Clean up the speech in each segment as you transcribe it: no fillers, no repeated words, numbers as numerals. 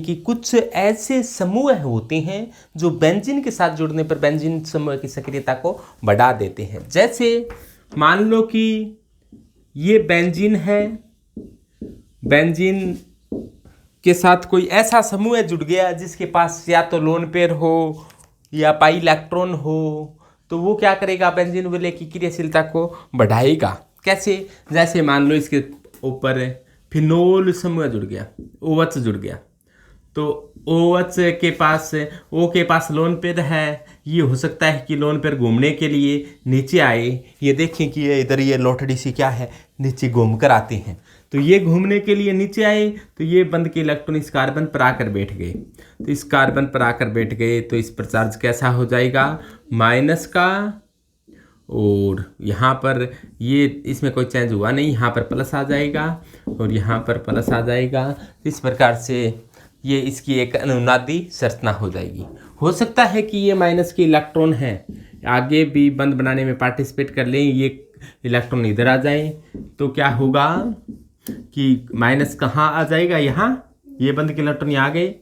कि कुछ ऐसे समूह होते हैं जो बेंजीन के साथ जुड़ने पर बेंजीन समूह की सक्रियता को बढ़ा देते हैं। जैसे मान लो कि ये बेंजीन है, बेंजीन के साथ कोई ऐसा समूह जुड़ गया जिसके पास या तो लोन पेयर हो या पाई इलेक्ट्रॉन हो, तो वो क्या करेगा, बेंजीन विलय की क्रियाशीलता को बढ़ाएगा। कैसे? जैसे मान लो इसके ऊपर फिनोल समूह जुड़ गया, OH जुड़ गया, तो OH के पास लोन पेयर है। ये हो सकता है कि लोन पेयर घूमने के लिए नीचे आए। ये देखें कि ये इधर ये लोटड़ी सी क्या है, नीचे घूम कर आते हैं। तो ये घूमने के लिए नीचे आए, तो ये बंद के इलेक्ट्रॉन इस कार्बन पर आकर बैठ गए। तो इस कार्बन पर आकर बैठ गए तो इस पर चार्ज कैसा हो जाएगा, माइनस का। और यहाँ पर ये इसमें कोई चेंज हुआ नहीं, यहाँ पर प्लस आ जाएगा और यहाँ पर प्लस आ जाएगा। इस प्रकार से ये इसकी एक अनुनादी संरचना हो जाएगी। हो सकता है कि ये माइनस के इलेक्ट्रॉन हैं, आगे भी बंद बनाने में पार्टिसिपेट कर लें, ये इलेक्ट्रॉन इधर आ जाए, तो क्या होगा कि माइनस कहाँ आ जाएगा, यहाँ ये बंद के इलेक्ट्रॉन यहाँ आ गए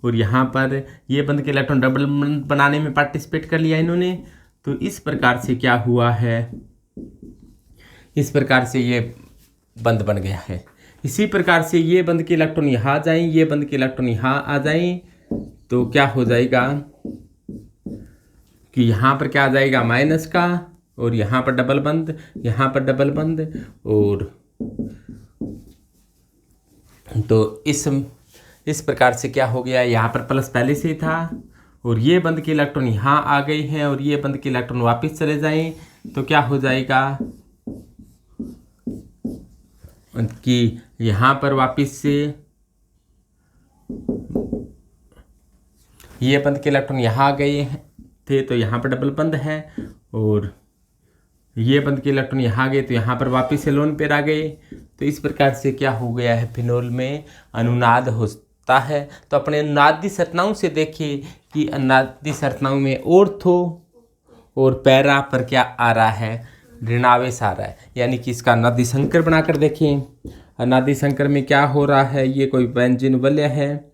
और यहाँ पर ये बंद के इलेक्ट्रॉन डबल बंद बनाने में पार्टिसिपेट कर लिया इन्होंने। तो इस प्रकार से क्या हुआ है, इस प्रकार से ये बंद बन गया है। इसी प्रकार से ये बंद के इलेक्ट्रॉन यहाँ आ जाएं, ये बंद के इलेक्ट्रॉन यहाँ आ जाएं, तो क्या हो जाएगा कि यहाँ पर क्या आ जाएगा, माइनस का, और यहाँ पर डबल बंद, यहाँ पर डबल बंद, और तो इस प्रकार से क्या हो गया, यहाँ पर प्लस पहले से ही था और ये बंद के इलेक्ट्रॉन यहाँ आ गए हैं और ये बंद के इलेक्ट्रॉन वापस चले जाएं, तो क्या हो जाएगा कि यहाँ पर वापस से ये बंद के इलेक्ट्रॉन यहाँ आ गए थे, तो यहाँ पर डबल बंद है, और ये बंद के इलेक्ट्रॉन यहाँ आ गए तो यहाँ पर वापस से लोन पेयर आ गए। तो इस प्रकार से क्या हो गया है, फिनोल में अनुनाद होता है। तो अपने अनुनादी संरचनाओं से देखिए कि अनुनादी संरचनाओं में ऑर्थो और पैरा पर क्या आ रहा है, ऋणावेश आ रहा है, यानी कि इसका अनादि संकर बनाकर देखिए। अनादि संकर में क्या हो रहा है, ये कोई बेंजीन वलय है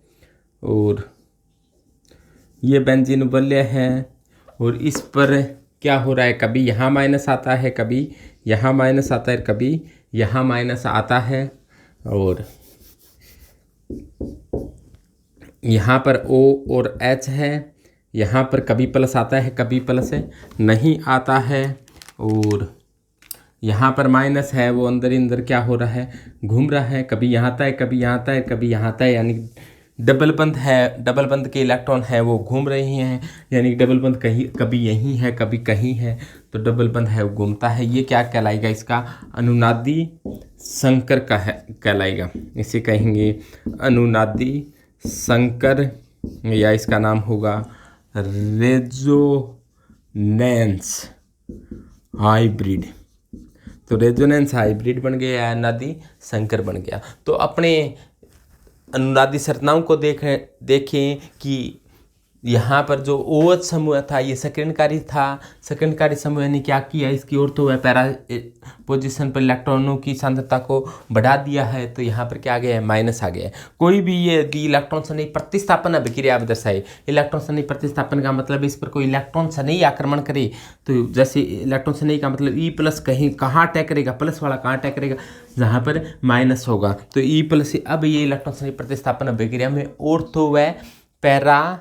और ये बेंजीन वलय है, और इस पर क्या हो रहा है, कभी यहाँ माइनस आता है, कभी यहाँ माइनस आता है, कभी यहाँ माइनस आता है, और यहाँ पर O और H है, यहाँ पर कभी प्लस आता है, कभी प्लस नहीं आता है, और यहाँ पर माइनस है, वो अंदर ही अंदर क्या हो रहा है, घूम रहा है, कभी यहाँ आता है, कभी यहाँ आता है, कभी यहाँ आता है, यानी डबल बंद है, डबल बंद के इलेक्ट्रॉन है वो घूम रही हैं, यानी डबल बंद कहीं कभी यहीं है, कभी कहीं है, तो डबल बंद है वो घूमता है। ये क्या कहलाएगा, इसका अनुनादी संकर का है कहलाएगा। इसे कहेंगे अनुनादी संकर, या इसका नाम होगा रेजोनेंस हाइब्रिड। तो रेजोनेंस हाइब्रिड बन गया, अनुनादी संकर बन गया। तो अपने अनुनादी संरचनाओं को देखें कि यहाँ पर जो OH समूह था ये सक्रियणकारी था। सक्रियणकारी समूह ने क्या किया, इसकी ऑर्थो व पैरा पोजीशन पर इलेक्ट्रॉनों की सांद्रता को बढ़ा दिया है, तो यहाँ पर क्या आ गया है, माइनस आ गया है। कोई भी ये इलेक्ट्रॉन सन्निहित प्रतिस्थापन अभिक्रिया दर्शाए। इलेक्ट्रॉन सन्निहित प्रतिस्थापन का मतलब इस पर कोई इलेक्ट्रॉन सन्निहित आक्रमण करे, तो जैसे इलेक्ट्रॉन सन्निहित का मतलब E प्लस कहीं कहाँ अटैक करेगा, प्लस वाला कहाँ अटैक करेगा, जहाँ पर माइनस होगा, तो E प्लस से अब ये इलेक्ट्रॉन सन्निहित प्रतिस्थापन अभिक्रिया में ऑर्थो व पैरा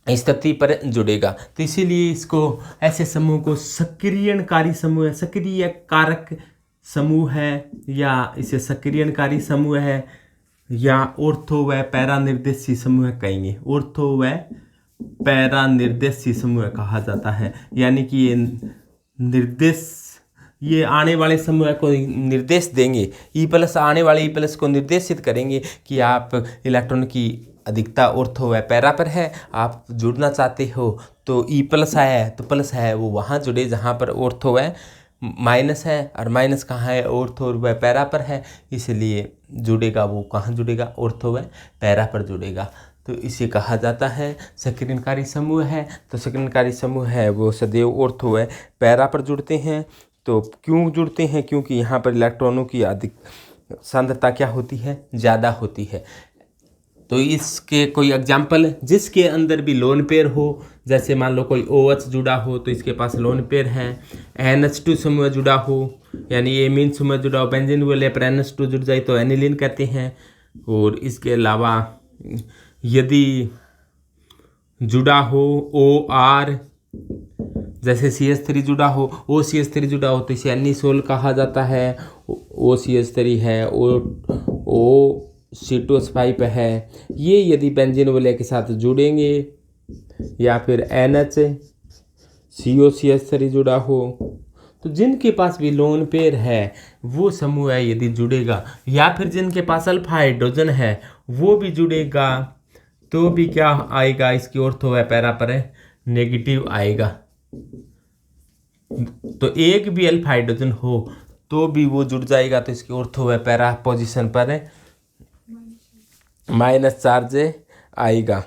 स्थिति पर जुड़ेगा। तो इसीलिए इसको ऐसे समूह को सक्रियणकारी समूह, सक्रिय कारक समूह है, या इसे सक्रियणकारी समूह है, या ऑर्थो व पैरा निर्देशी समूह कहेंगे। ऑर्थो व पैरा निर्देशी समूह कहा जाता है, यानी कि ये आने वाले समूह को निर्देश देंगे। E प्लस आने वाले E प्लस को निर्देशित करेंगे कि आप इलेक्ट्रॉन की अधिकता ऑर्थो व पैरा पर है, आप जुड़ना चाहते हो तो E प्लस है तो प्लस है वो वहाँ जुड़े जहाँ पर ऑर्थो व माइनस है, और माइनस कहाँ है, ऑर्थो व पैरा पर है, इसलिए जुड़ेगा वो कहाँ जुड़ेगा, ऑर्थो व पैरा पर जुड़ेगा। तो इसे कहा जाता है सक्रियणकारी समूह है। तो सक्रियणकारी समूह है वो सदैव ऑर्थो व पैरा पर जुड़ते हैं। तो क्यों जुड़ते हैं, क्योंकि यहाँ पर इलेक्ट्रॉनों की अधिक सांद्रता क्या होती है, ज़्यादा होती है। तो इसके कोई एग्जाम्पल जिसके अंदर भी लोन पेयर हो, जैसे मान लो कोई OH जुड़ा हो तो इसके पास लोन पेयर है। NH2 समूह जुड़ा हो यानी एमीन समूह जुड़ा हो, बेंजीन बोले पर NH2 जुड़ जाए तो एनिलीन कहते हैं। और इसके अलावा यदि जुड़ा हो OR, जैसे CH3 जुड़ा हो, OCH3 जुड़ा हो तो इसे एनिसोल कहा जाता है। OCH3 है, OC2H5 है। ये यदि बेंजीन वलय के साथ जुड़ेंगे या फिर NHCOCH3 जुड़ा हो तो जिनके पास भी लोन पेयर है वो समूह है यदि जुड़ेगा, या फिर जिनके पास अल्फा हाइड्रोजन है वो भी जुड़ेगा तो भी क्या आएगा, इसकी ऑर्थो व पैरा पर नेगेटिव आएगा। तो एक भी अल्फा हाइड्रोजन हो तो भी वो जुड़ जाएगा तो इसकी ऑर्थो व पैरा पोजीशन पर माइनस चार्ज आएगा।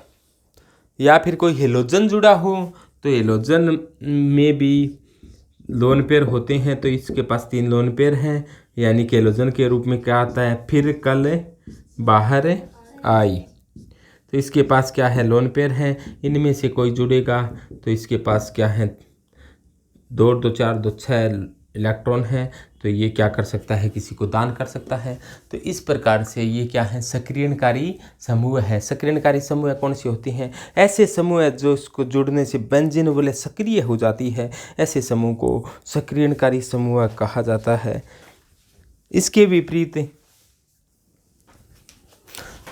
या फिर कोई हेलोजन जुड़ा हो तो हेलोजन में भी लोन पेयर होते हैं, तो इसके पास 3 लोन पेयर हैं यानी कि हेलोजन के रूप में क्या आता है, फिर कल बाहर आई। तो इसके पास क्या है, लोन पेयर है। इनमें से कोई जुड़ेगा तो इसके पास क्या है, 2 2 4 2 6 इलेक्ट्रॉन है। तो ये क्या कर सकता है, किसी को दान कर सकता है। तो इस प्रकार से ये क्या है, सक्रियणकारी समूह है। सक्रियणकारी समूह कौन सी होती हैं, ऐसे समूह है जो इसको जुड़ने से बेंजीन वलय सक्रिय हो जाती है, ऐसे समूह को सक्रियणकारी समूह कहा जाता है। इसके विपरीत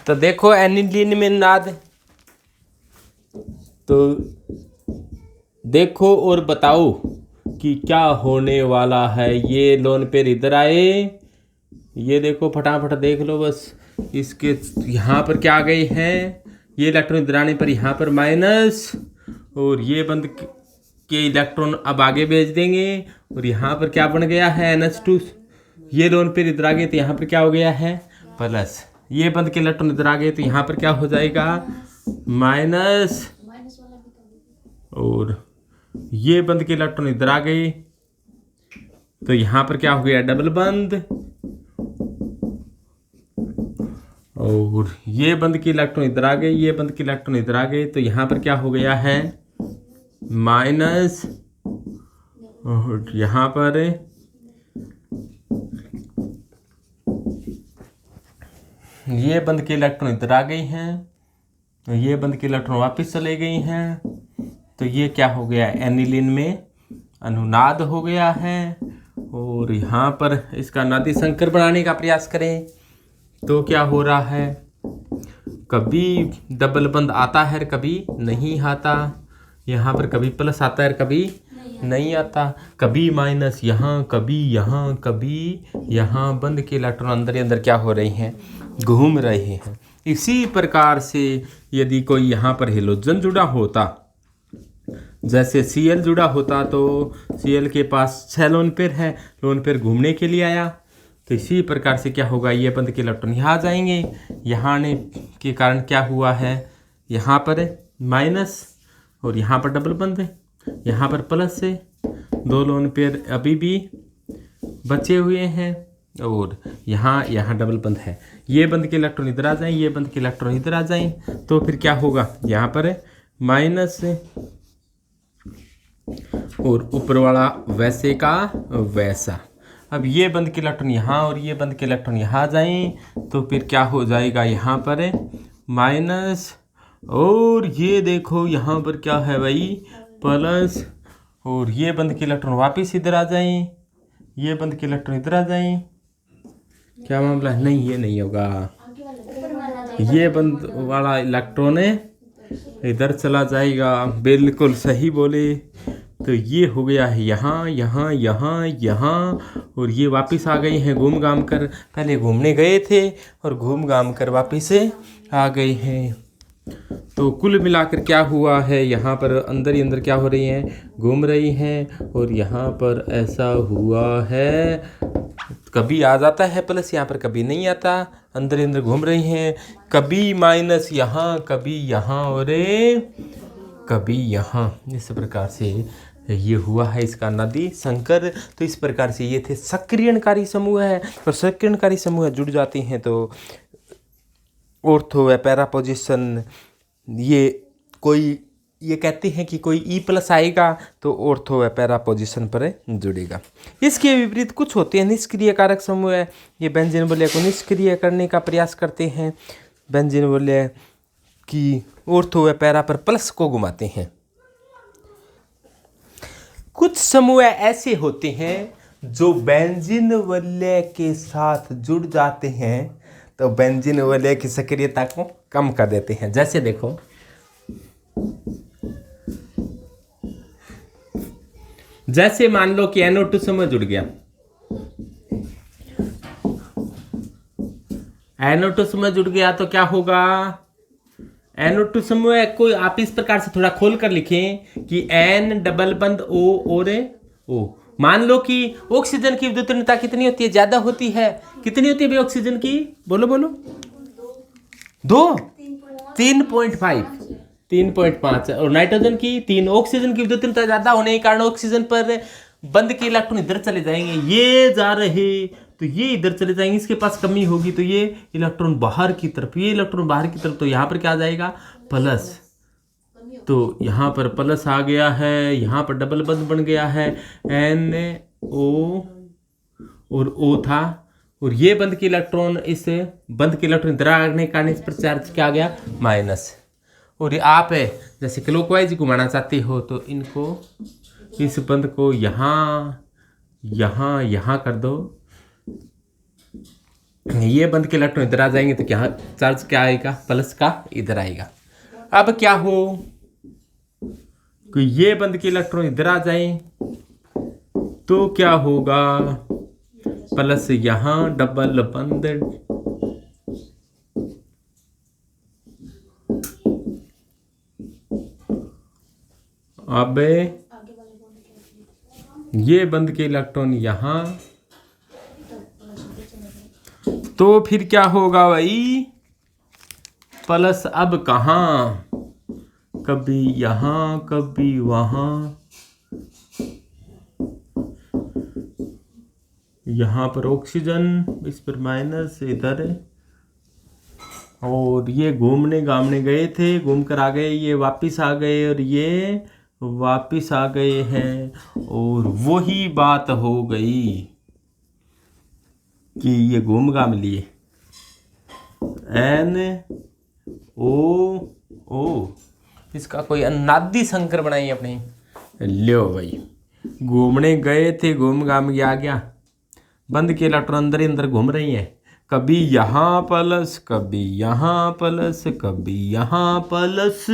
तो देखो एनिलीन में नाद, तो देखो और बताओ कि क्या होने वाला है। ये लोन पेयर इधर आए, ये देखो फटाफट देख लो बस। इसके यहाँ पर क्या आ गए हैं, ये इलेक्ट्रॉन इधर आने पर यहाँ पर माइनस, और ये बंद के इलेक्ट्रॉन अब आगे भेज देंगे। और यहाँ पर क्या बन गया है, NH2। ये लोन पेयर इधर आ गए तो यहाँ पर क्या हो गया है, प्लस। ये बंद के इलेक्ट्रॉन इधर आ गए तो यहाँ पर क्या हो जाएगा, माइनस। और ये बंद के इलेक्ट्रॉन इधर आ गए तो यहाँ पर क्या हो गया, डबल बंद। और ये बंद के इलेक्ट्रॉन इधर आ गए, ये बंद के इलेक्ट्रॉन इधर आ गए तो यहाँ पर क्या हो गया है, माइनस। और यहाँ पर ये बंद के इलेक्ट्रॉन इधर आ गई हैं, तो ये बंद के इलेक्ट्रॉन वापस चले गई हैं। तो ये क्या हो गया, एनिलीन में अनुनाद हो गया है। और यहाँ पर इसका नादी संकर बनाने का प्रयास करें तो क्या हो रहा है, कभी डबल बंद आता है कभी नहीं आता। यहाँ पर कभी प्लस आता है कभी नहीं आता, कभी माइनस यहाँ, कभी यहाँ, कभी यहाँ। बंद के इलेक्ट्रॉन अंदर ही अंदर क्या हो रहे हैं, घूम रहे हैं। इसी प्रकार से यदि कोई यहाँ पर हेलोजन जुड़ा होता, जैसे Cl जुड़ा होता तो Cl के पास 6 लोन पेयर है, लोन पेयर घूमने के लिए आया। तो इसी प्रकार से क्या होगा, ये बंद के इलेक्ट्रॉन यहाँ आ जाएंगे। यहाँ आने के कारण क्या हुआ है, यहाँ पर माइनस और यहाँ पर डबल बंद है, यहाँ पर प्लस से 2 लोन पेयर अभी भी बचे हुए हैं। और यहाँ डबल बंद है। ये बंद के इलेक्ट्रॉन इधर आ जाएं, ये बंद के इलेक्ट्रॉन इधर आ जाएं तो फिर क्या होगा, यहाँ पर माइनस और ऊपर वाला वैसे का वैसा। अब ये बंद के इलेक्ट्रॉन यहाँ और ये बंद के इलेक्ट्रॉन यहाँ आ जाएं तो फिर क्या हो जाएगा, यहाँ पर माइनस। और ये देखो यहाँ पर क्या है भाई, प्लस। और ये बंद के इलेक्ट्रॉन वापस इधर आ जाएं, ये बंद के इलेक्ट्रॉन इधर आ जाएं। क्या मामला है, नहीं ये नहीं होगा, ये बंद वाला इलेक्ट्रॉन इधर चला जाएगा। बिल्कुल सही बोले। तो ये हो गया है यहाँ यहाँ यहाँ यहाँ, और ये वापस आ गए हैं घूम घाम कर। पहले घूमने गए थे और घूम घाम कर वापस आ गए हैं। तो कुल मिलाकर क्या हुआ है, यहाँ पर अंदर ही अंदर क्या हो रही हैं, घूम रही हैं। और यहाँ पर ऐसा हुआ है, कभी आ जाता है प्लस यहाँ पर, कभी नहीं आता, अंदर ही अंदर घूम रही हैं। कभी माइनस यहाँ, कभी यहाँ और कभी यहाँ। इस प्रकार से ये हुआ है इसका नादी संकर। तो इस प्रकार से ये थे सक्रियणकारी समूह है। और सक्रियणकारी समूह जुड़ जाती हैं तो ऑर्थो व पैरा पोजीशन, ये कहते हैं कि कोई ई प्लस आएगा तो ऑर्थो व पैरा पोजीशन पर जुड़ेगा। इसके विपरीत कुछ होते हैं निष्क्रिय कारक समूह है, ये बेंजीन वलय को निष्क्रिय करने का प्रयास करते हैं। बेंजीन वलय की ऑर्थो व पैरा पर प्लस को घुमाते हैं। कुछ समूह ऐसे होते हैं जो बेंजीन वलय के साथ जुड़ जाते हैं तो बेंजीन वलय की सक्रियता को कम कर देते हैं। जैसे देखो, जैसे मान लो कि NO2 समूह जुड़ गया, NO2 समूह जुड़ गया तो क्या होगा, NO2 समूह को आप इस प्रकार से थोड़ा खोल कर लिखें कि N डबल बंद O और O। मान लो कि ऑक्सीजन की विद्युतीयता कितनी होती है, ज्यादा होती है, कितनी होती है भाई ऑक्सीजन की, बोलो बोलो, 3.5 और नाइट्रोजन की 3। ऑक्सीजन की विद्युतीयता ज्यादा होने के कारण ऑक्सीजन पर बंद के इलेक्ट्रॉन इधर चले जाएंगे, ये जा रहे तो ये इधर चले जाएंगे, इसके पास कमी होगी तो ये इलेक्ट्रॉन बाहर की तरफ, ये इलेक्ट्रॉन बाहर की तरफ, तो यहाँ पर क्या आ जाएगा, प्लस। तो यहाँ पर प्लस आ गया है, यहाँ पर डबल बंद बन गया है, NO और O था, और ये बंद के इलेक्ट्रॉन इस बंद के इलेक्ट्रॉन इधर आने के कारण इस पर चार्ज क्या आ गया, माइनस। और ये आप जैसे क्लॉकवाइज घुमाना चाहते हो तो इनको, इस बंद को यहाँ यहाँ यहाँ कर दो, ये बंद के इलेक्ट्रॉन इधर आ जाएंगे तो क्या चार्ज क्या आएगा, प्लस का इधर आएगा। अब क्या हो कि ये बंद के इलेक्ट्रॉन इधर आ जाए तो क्या होगा, प्लस यहाँ डबल बंद, अब ये बंद के इलेक्ट्रॉन यहाँ, तो फिर क्या होगा भाई, प्लस अब कहाँ, कभी यहाँ कभी वहाँ, यहाँ पर ऑक्सीजन, इस पर माइनस इधर, और ये घूमने घामने गए थे, घूम कर आ गए, ये वापिस आ गए और ये वापिस आ गए हैं, और वही बात हो गई कि ये घूम घाम लिए, NO, इसका कोई अनादि संकर बनाइए अपने, लो भाई, घूमने गए थे, घूम घाम के आ गया, बंद के इलेक्ट्रॉन अंदर ही अंदर घूम रही हैं, कभी यहाँ प्लस, कभी यहाँ प्लस, कभी यहाँ प्लस,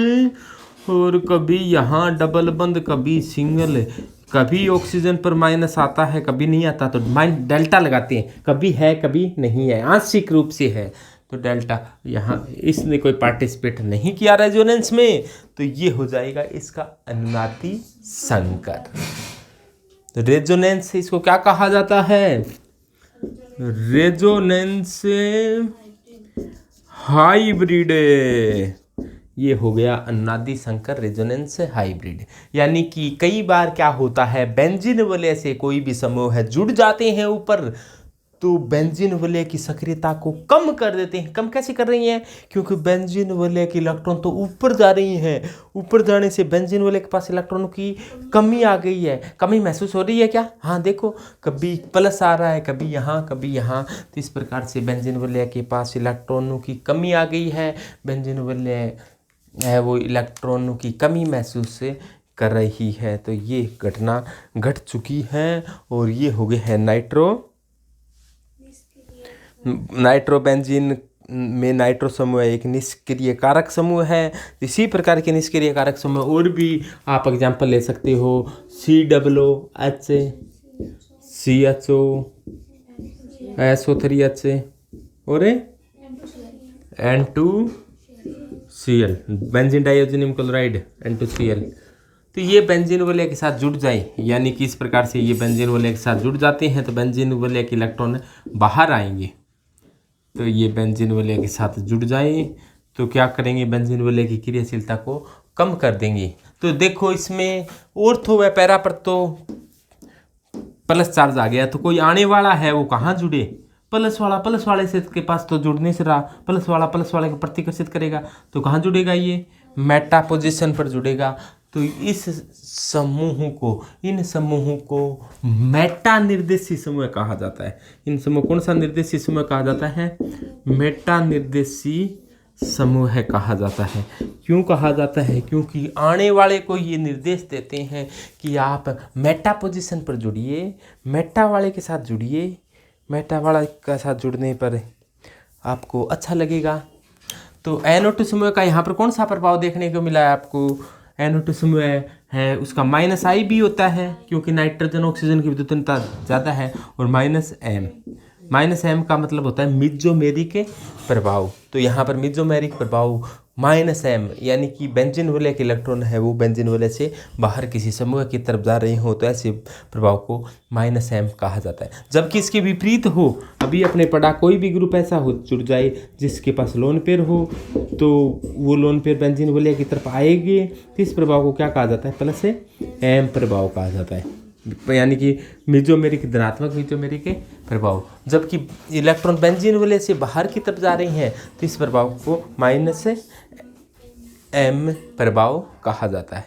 और कभी यहाँ डबल बंद, कभी सिंगल, कभी ऑक्सीजन पर माइनस आता है, कभी नहीं आता, तो डेल्टा लगाते हैं, कभी है कभी नहीं है, आंशिक रूप से है तो डेल्टा। यहाँ इसने कोई पार्टिसिपेट नहीं किया रेजोनेंस में तो ये हो जाएगा इसका अनुनादी संकर। रेजोनेंस इसको क्या कहा जाता है, रेजोनेंस हाइब्रिड, ये हो गया अनुनादी संकर रेजोनेंस हाइब्रिड। यानी कि कई बार क्या होता है, बेंजीन वलय से कोई भी समूह है जुड़ जाते हैं ऊपर, तो बेंजीन वलय की सक्रियता को कम कर देते हैं। कम कैसे कर रही हैं, क्योंकि बेंजीन वलय के इलेक्ट्रॉन तो ऊपर जा रही हैं, ऊपर जाने से बेंजीन वलय के पास इलेक्ट्रॉनों की कमी आ गई है। कमी महसूस हो रही है क्या, हाँ देखो, कभी प्लस आ रहा है, कभी यहाँ कभी यहाँ, तो इस प्रकार से बेंजीन वलय के पास इलेक्ट्रॉनों की कमी आ गई है, बेंजीन वलय है वो इलेक्ट्रॉनों की कमी महसूस कर रही है। तो ये घटना घट चुकी है, और ये हो गए हैं नाइट्रोबेंजीन में नाइट्रो समूह एक निष्क्रिय कारक समूह है। इसी प्रकार के निष्क्रिय कारक समूह और भी आप एग्जांपल ले सकते हो, COOH, CHO, SO3H और N2Cl, बेंजीन डाइऑक्सिनियम क्लोराइड N2Cl। तो ये बेंजीन वलय के साथ जुड़ जाए, यानी कि इस प्रकार से ये बेंजीन वलय के साथ जुड़ जाते हैं तो बेंजीन वलय के इलेक्ट्रॉन बाहर आएंगे। तो ये बेंजीन वलय के साथ जुड़ जाए तो क्या करेंगे, बेंजीन वलय की क्रियाशीलता को कम कर देंगे। तो देखो इसमें ऑर्थो व पैरा पर तो प्लस चार्ज आ गया, तो कोई आने वाला है वो कहाँ जुड़े, प्लस वाले से के पास तो जुड़ नहीं रहा, प्लस वाले को प्रतिकर्षित करेगा तो कहाँ जुड़ेगा, ये मेटा पोजीशन पर जुड़ेगा। तो इन समूहों को मेटा निर्देशी समूह कहा जाता है। इन समूह कौन सा निर्देशी समूह कहा जाता है, मेटा निर्देशी समूह कहा जाता है। क्यों कहा जाता है, क्योंकि आने वाले को ये निर्देश देते हैं कि आप मेटा पोजीशन पर जुड़िए, मेटा वाले के साथ जुड़िए, मेटा वाले के साथ जुड़ने पर आपको अच्छा लगेगा। तो NO2 समूह का यहाँ पर कौन सा प्रभाव देखने को मिला है आपको, NO2 समूह है उसका -I भी होता है क्योंकि नाइट्रोजन ऑक्सीजन की विद्युतता ज़्यादा है, और -M का मतलब होता है मिजोमेरिक प्रभाव। तो यहाँ पर मिजोमेरिक प्रभाव -M यानी कि बेंजीन वलय के इलेक्ट्रॉन है वो बेंजीन वलय से बाहर किसी समूह की तरफ जा रहे हो तो ऐसे प्रभाव को -M कहा जाता है। जबकि इसके विपरीत हो, अभी अपने पढ़ा कोई भी ग्रुप ऐसा हो जुड़ जाए जिसके पास लोन पेयर हो तो वो लोन पेयर बेंजीन वलय की तरफ आएंगे तो इस प्रभाव को क्या कहा जाता है, +M प्रभाव कहा जाता है, यानी कि मिजोमेरिक धनात्मक मिजोमेरिक प्रभाव। जबकि इलेक्ट्रॉन बेंजीन वलय से बाहर की तरफ जा रही हैं तो इस प्रभाव को -M प्रभाव कहा जाता है।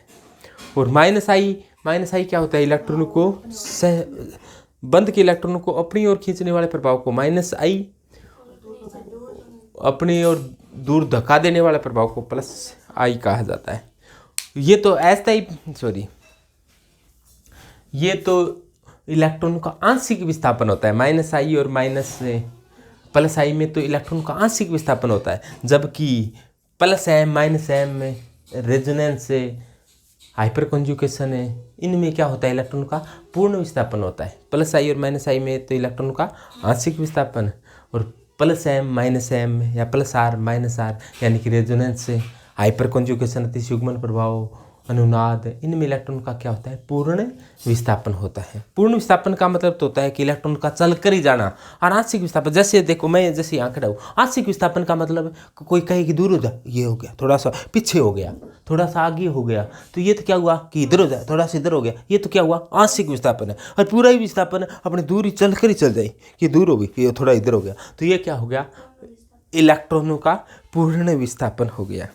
और -I क्या होता है, इलेक्ट्रॉन को बंद के इलेक्ट्रॉन को अपनी ओर खींचने वाले प्रभाव को -I, अपनी ओर दूर धक्का देने वाले प्रभाव को +I कहा जाता है। ये तो ये तो इलेक्ट्रॉन का आंशिक विस्थापन होता है, -I और +I में तो इलेक्ट्रॉन का आंशिक विस्थापन होता है, जबकि +M -M में रेजोनेंस है, हाइपर कॉन्जुगेशन है, इनमें क्या होता है, इलेक्ट्रॉन का पूर्ण विस्थापन होता है। +I और -I में तो इलेक्ट्रॉन का आंशिक विस्थापन, और +M -M या +R यानी कि रेजोनेंस से, हाइपर कॉन्जुगेशन, अतिसुगमन प्रभाव, अनुनाद, इनमें इलेक्ट्रॉन का क्या होता है, पूर्ण विस्थापन होता है। पूर्ण विस्थापन का मतलब तो होता है कि इलेक्ट्रॉन का चलकर ही जाना। और आंशिक विस्थापन, जैसे देखो मैं जैसे यहाँ खड़ा हूँ, आंशिक विस्थापन का मतलब कोई कहे कि दूर हो जा, ये हो गया, थोड़ा सा पीछे हो गया, थोड़ा सा आगे हो गया, तो ये तो क्या हुआ कि इधर हो जाए, थोड़ा सा इधर हो गया, ये तो क्या हुआ, आंशिक विस्थापन है। और पूरा ही विस्थापन अपनी दूरी चलकर ही चल जाए, कि दूर हो गई, ये थोड़ा इधर हो गया, तो ये क्या हो गया, इलेक्ट्रॉनों का पूर्ण विस्थापन हो गया।